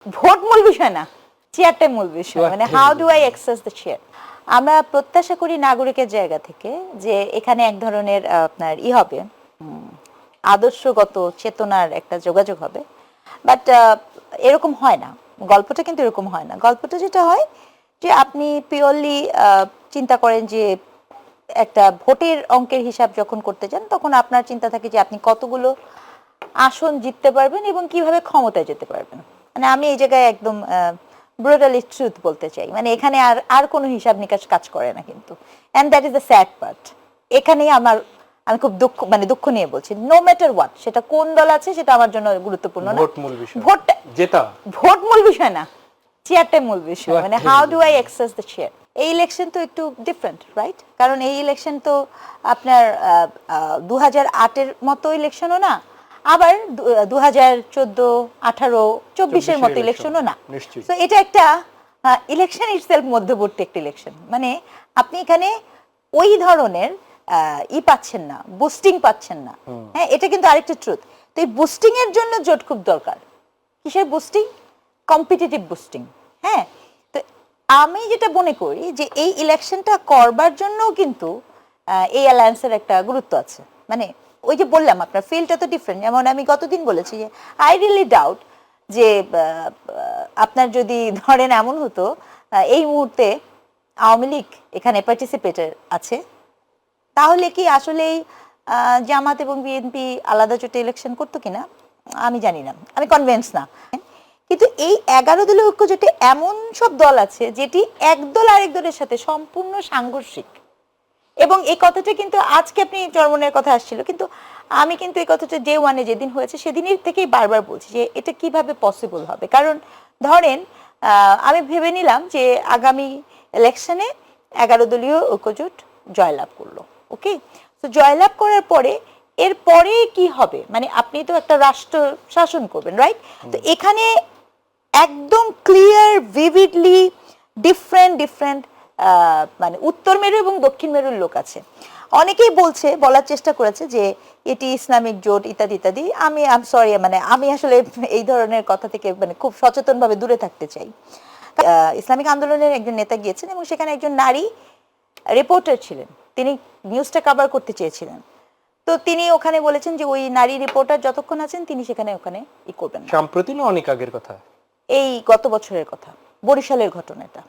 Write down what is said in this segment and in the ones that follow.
Vote মূল বিষয় না, চেয়ারটাই মূল বিষয়। মানে how do I access the chair. আমরা প্রত্যাশা করি নাগরিকের জায়গা থেকে যে এখানে এক ধরনের আপনার হবে, আদর্শগত চেতনার একটা যোগাযোগ হবে। বাট এরকম হয় না, গল্পটা কিন্তু এরকম হয় না। গল্পটা যেটা হয় যে আপনি পিওরলি চিন্তা করেন যে একটা ভোটের অঙ্কের হিসাব যখন করতে যান, তখন আপনার চিন্তা থাকে যে আপনি কতগুলো আসন জিততে পারবেন এবং কিভাবে ক্ষমতায় যেতে পারবেন। মানে আমি এই জায়গায় একদম ব্রুটালি ট্রুথ বলতে চাই, মানে এখানে আর আর কোনো হিসাব নিকাশ কাজ করে না কিন্তু। And that is the sad part. এখানেই আমি খুব দুঃখ নিয়ে বলছি, নো ম্যাটার হোয়াট, সেটা কোন দল আছে সেটা আমার জন্য গুরুত্বপূর্ণ না। ভোট মূল বিষয়, ভোট মূল বিষয় না, চেয়ারটাই মূল বিষয়। মানে how do I access the chair. এই ইলেকশন তো একটু ডিফারেন্ট, রাইট? কারণ এই ইলেকশন তো আপনার 2008-এর মতো ইলেকশনও না, আবার 2014, 18, 24-এর মতো ইলেকশনও না। তো এটা একটা ইলেকশন ইটসেলফ মধ্যবর্তী একটা ইলেকশন। মানে আপনি এখানে ওই ধরনের পাচ্ছেন না, বুস্টিং পাচ্ছেন না। হ্যাঁ, এটা কিন্তু আরেকটা ট্রুথ। তো এই বুস্টিং এর জন্য জোট খুব দরকার। কিসের বুস্টিং? Competitive boosting. হ্যাঁ, তো আমি যেটা মনে করি যে এই ইলেকশনটা করবার জন্য কিন্তু এই অ্যালায়েন্সের একটা গুরুত্ব আছে। মানে ওই যে বললাম আপনার ফিল্ডটা তো ডিফারেন্ট। যেমন আমি গতদিন বলেছি যে আই রিয়েলি ডাউট যে আপনার যদি ধরেন এমন হতো এই মুহূর্তে আওয়ামী লীগ এখানে পার্টিসিপেটার আছে, তাহলে কি আসলেই জামাত এবং বিএনপি আলাদা জোটে ইলেকশন করতো কিনা আমি জানি না, আমি কনভিন্স না। কিন্তু এই 11 দলীয় ঐক্য জোটে এমন সব দল আছে যেটি এক দল আরেক দলের সাথে সম্পূর্ণ সাংঘর্ষিক। এবং এই কথাটা কিন্তু আজকে আপনি চরমনের কথা আসছিল, কিন্তু আমি কিন্তু এই কথাটা ডে ওয়ানে যেদিন হয়েছে সেদিনের থেকেই বারবার বলছি যে এটা কিভাবে পসিবল হবে। কারণ ধরেন আমি ভেবে নিলাম যে আগামী ইলেকশনে 11 দলীয় ঐক্যজোট জয়লাভ করলো, ওকে। তো জয়লাভ করার পরে এরপরে কি হবে? মানে আপনি তো একটা রাষ্ট্র শাসন করবেন, রাইট? তো এখানে একদম ক্লিয়ার ভিভিডলি ডিফারেন্ট মানে উত্তর মেরু এবং দক্ষিণ মেরুর লোক আছে। অনেকেই বলার চেষ্টা করেছে যে এটি ইসলামিক জোট ইত্যাদি ইত্যাদি। আমি সরি, মানে আমি আসলে এই ধরনের কথা থেকে মানে খুব সচেতনভাবে দূরে থাকতে চাই। ইসলামিক আন্দোলনের একজন নেতা গিয়েছেন এবং সেখানে একজন নারী রিপোর্টার ছিলেন, তিনি নিউজটা কভার করতে চেয়েছিলেন। তো তিনি ওখানে বলেছেন যে ওই নারী রিপোর্টার যতক্ষণ আছেন তিনি ওখানে করবেন না। সম্প্রতি না অনেক আগের কথা, এই গত বছরের কথা, বরিশালের ঘটনাটা,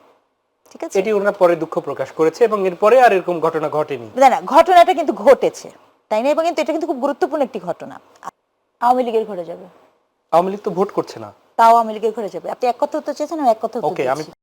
ঠিক আছে? এটি ওনারা পরে দুঃখ প্রকাশ করেছে এবং এরপরে আর এরকম ঘটনা ঘটেনি। না, ঘটনাটা কিন্তু ঘটেছে, তাই না? এবং কিন্তু এটা কিন্তু খুব গুরুত্বপূর্ণ একটি ঘটনা। আওয়ামী লীগের ঘরে যাবে। আওয়ামী লীগ তো ভোট করছে না, তাও আওয়ামী লীগের ঘরে যাবে। আপনি এক কথা উত্তর চেয়েছেন, আমি এক কথা উত্তর দিচ্ছি।